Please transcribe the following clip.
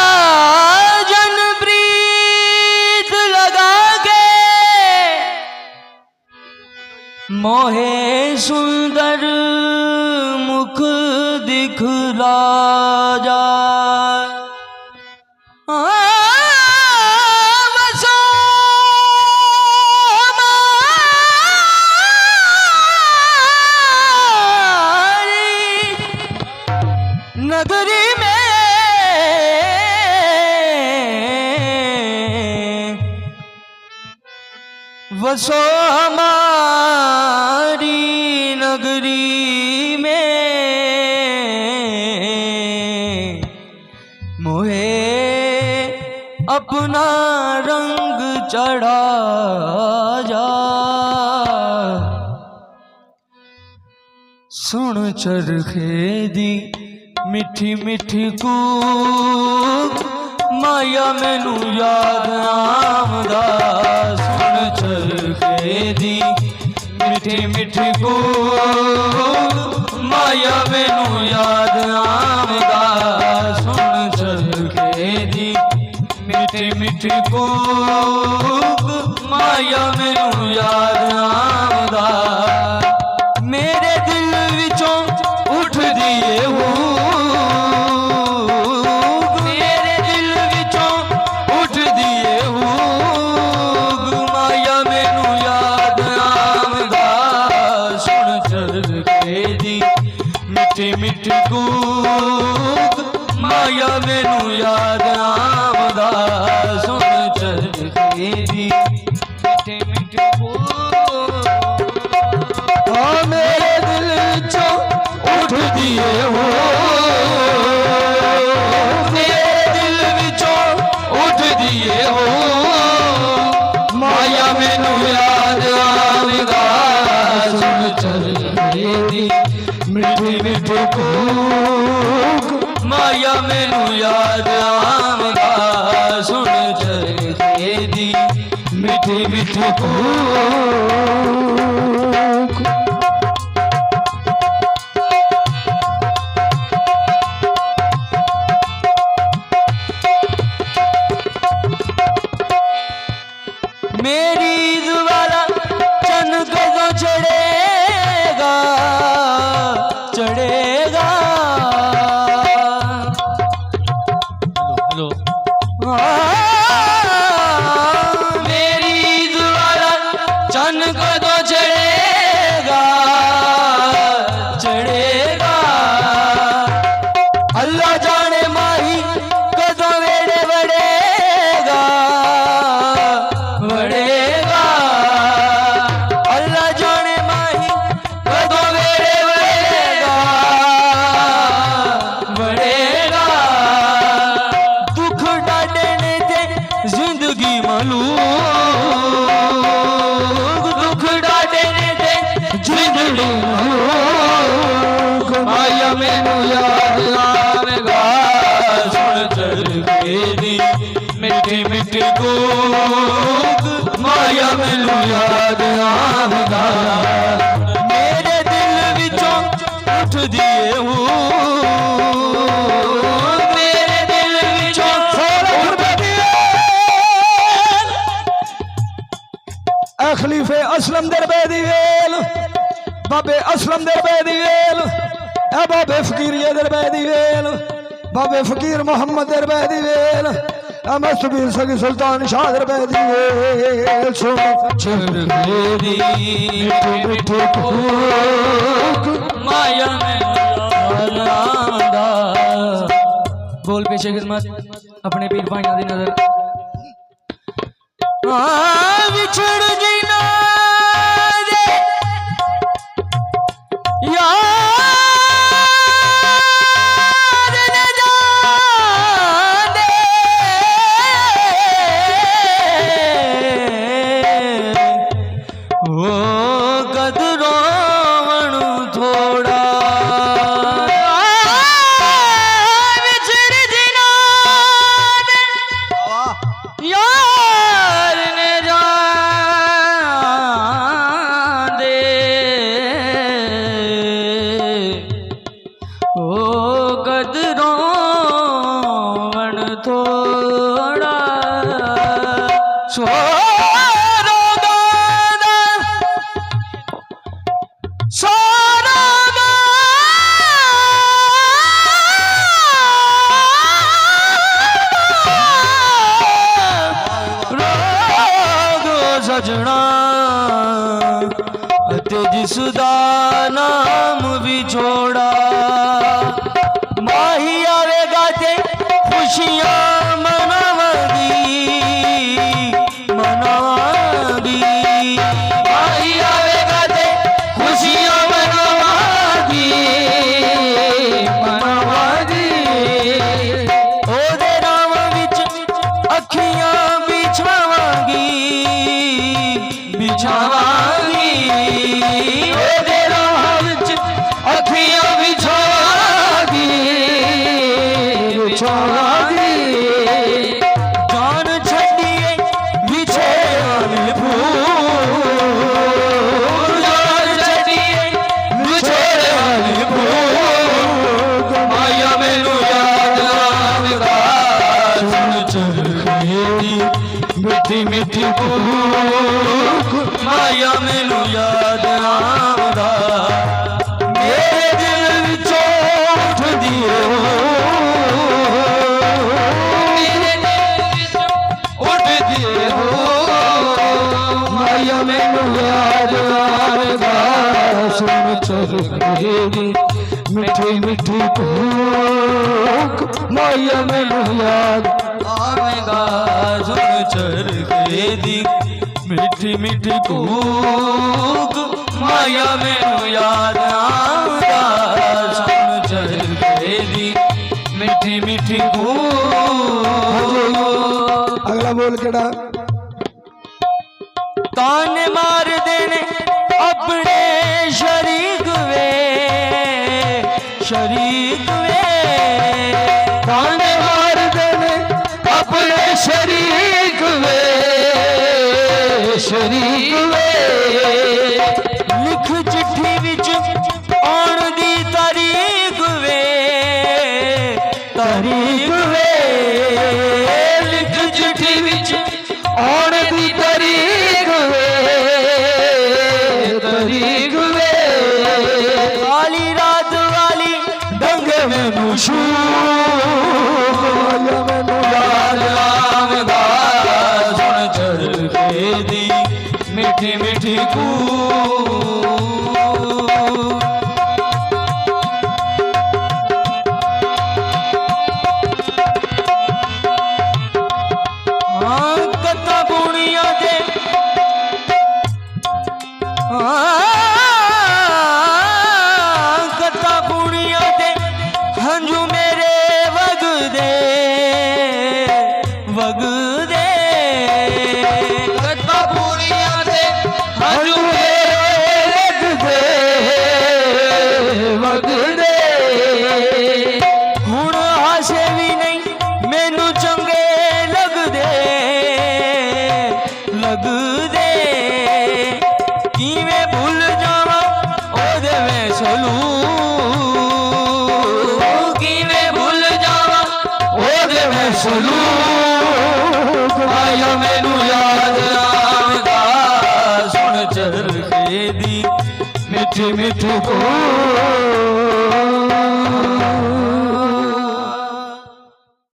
साजन प्रीत लगा के मोहे सुंदर मुख दिखला जा नगरी में वसो हमारी नगरी में मोहे अपना रंग चढ़ा जा सुन चरखे दी मिठी मिठी कूक माया मैनू याद आमदा सुन चरखे दी मिठी मिठी कूक माया मैनू याद आमदा सुन चरखे दी मिठी मिठी कूक माया मैनू याद आमदा मेरे दिल विचों उठ दिए हो मिठी कूक माया मैनू याद आमदा सुन चरखे दी मिठी मिठी कूक मेरे दिल चो उठ दिए हो मेरे दिल विचों उठ दिए हो माया मैनू याद आमदा सुन चरखे दी मिठी मिठी कूक माया मैनू याद आमदा सुन चरखे दी मिठी मिठी कूक मेरी दुबारा चन कदों चढ़ेगा चढ़ेगा हेलो मेरी द्वारा चन कदों चढ़ेगा चढ़ेगा अल्लाह जाने माही कदों वेड़े वड़ेगा वड़ेगा अल्लाह जाने माही कदों वेड़े वड़ेगा वड़ेगा दुख डाडने ते जिंदगी मलूक दुख डाडने ते जिंदगी मलूक माया मैनू याद आवेगा सुन चरखे दी मिठी मिठी कूक माया मैनू याद आवेगा मेरे दिल विचों उठ दिए हो मेरे दिल विचों उठ दिए खलीफे असलम दरबे वेल बाबे असलम दरबे वेल ए बाबे फकीरिया दरबे वेल बाबे फकीर मोहम्मद दरबे वेल मस्तबीर सगी सुल्तान शाह दरबे वेल सुन चरखे दी मिठी मिठी कूक माया मैनू याद आमदा बोल पेशे खिदमत अपने पीर भाइयों की नजर विछड़ जीना दे याद न जान दे ओ कदरों थोड़ा ਵਕਤ ਰੋਵਣ ਥੋੜਾ ਸੋਰੋ ਦਾਦਾ ਸੋਰੋ ਸਜਣਾ ਅਤੇ ਜਿਸ ਦਾ ਨਾਮ ਵਿਛੋੜਾ ਮਾਹੀ ਆਵੇਗਾ ਤੇ ਖੁਸ਼ੀਆਂ ਮਨਾਵਾਂਗੀ ਮਨਾਵਾਂਗੀ ਮਾਹੀ ਆਵੇਗਾ ਤੇ ਖੁਸ਼ੀਆਂ ਮਨਾਵਾਂਗੀ ਮਨਾਵਾਂਗੀ ਉਹਦੇ ਨਾਮ ਵਿੱਚ ਅੱਖੀਆਂ ਵਿਛਾਵਾਂਗੀ ਵਿਛਾਵਾਂਗੀ ਉਹਦੇ ਰਾਹ ਵਿੱਚ ਅੱਖੀਆਂ ਵਿਛਾਵਾਂਗੀ ਵਿਛਾਵਾਂਗੀ ਜਾਨ ਛੱਡੀਏ ਵਿਛੇੜੇ ਫੂਲ ਜਾਨ ਛੱਡੀਏ ਵਿਛੇੜੇ ਫੂਲ ਮਾਇਆ ਮੈਨੂੰ ਯਾਦ ਆਵੇਗਾ ਸੁਣ ਚਰਖੇ ਦੀ ਮਿੱਠੀ ਮਿੱਠੀ ਕੂਕ ਮਾਇਆ ਮੈਨੂੰ ਯਾਦ ਆਉਂਦਾ ਮੇਰੇ ਦਿਲ ਵਿੱਚੋਂ ਉੱਠਦੀ ਓ ਮੇਰੇ ਦਿਲ ਵਿੱਚੋਂ ਉੱਠਦੀ ਓ ਮਾਇਆ ਮੈਨੂੰ ਯਾਦ ਆਉਂਦਾ ਸੁਣ ਚਰਖੇ ਦੀ ਮਿੱਠੀ ਮਿੱਠੀ ਕੂਕ ਮਾਇਆ ਮੈਨੂੰ ਯਾਦ ਆਵੇਗਾ ਸੁਣ ਚਰਖੇ ਦੀ ਮਿੱਠੀ ਮਿੱਠੀ ਕੂਕ ਮਾਇਆ ਮੈਨੂੰ ਯਾਦ ਆਉਂਦਾ ਸੁਣ ਚਰਖੇ ਦੀ ਮਿੱਠੀ ਮਿੱਠੀ ਕੂਕ ਅਗਲਾ ਬੋਲ ਕਿਹੜਾ ਤਾਨੇ ਮਾਰਦੇ ਨੇ ਆਪਣੇ ਸ਼ਰੀਕ ਵੇ ਸ਼ਰੀਕ ਵੇ ਤਾਨੇ ਮਾਰਦੇ ਨੇ ਆਪਣੇ ਸ਼ਰੀਕ ਵੇ ਸ਼ਰੀਕ ਵੇ ਲਿਖ ਚਿੱਠੀ ਵਿੱਚ ਆਉਣ ਦੀ ਤਾਰੀਖ ਵੇ ਤਾਰੀਖ ਵੇ ਲਿਖ ਚਿੱਠੀ ਵਿੱਚ ਆਉਣ ਦੀ ਤਾਰੀਖ ਵੇ ਤਾਰੀਖ ਵੇ ਕਾਲੀ ਰਾਤ ਵਾਲੀ ਡੰਗ ਮੈਨੂੰ ਸ਼ੂਕ ਮਾਇਆ ਮੈਨੂੰ ਯਾਦ ਆਵੇਗਾ ਸੁਣ ਚਰਖੇ ਦੀ ਮਿੱਠੀ ਮਿੱਠੀ ਕੂਕ ਹਾਂ ਕੱਤਾਂ ਬੁਣੀਆਂ ਦੇ ਕੱਤਾਂ ਬੁਣੀਆਂ ਦੇ ਹੰਝੂ ਮੇਰੇ ਵਗਦੇ ਵਗਦੇ ਕੱਤਾਂ ਬੁਣੀਆਂ ਦੇ ਹੰਝੂ ਮੇਰੇ ਵਗਦੇ ਹੁਣ ਹਾਸੇ ਵੀ ਨਹੀਂ ਮੈਨੂੰ ਚੰਗੇ ਲੱਗਦੇ ਲੱਗਦੇ ਕਿਵੇਂ ਭੁੱਲ ਜਾਵਾਂ ਉਹਦੇ ਸਲੂਕ ਕਿਵੇਂ ਭੁੱਲ ਜਾਵਾਂ ਉਹਦੇ ਸਲੂਕ ਮਾਇਆ ਮੈਨੂੰ ਯਾਦ ਆਵੇਗਾ ਸੁਣ ਚਰਖੇ ਦੀ ਮਿੱਠੀ ਮਿੱਠੀ ਕੂਕ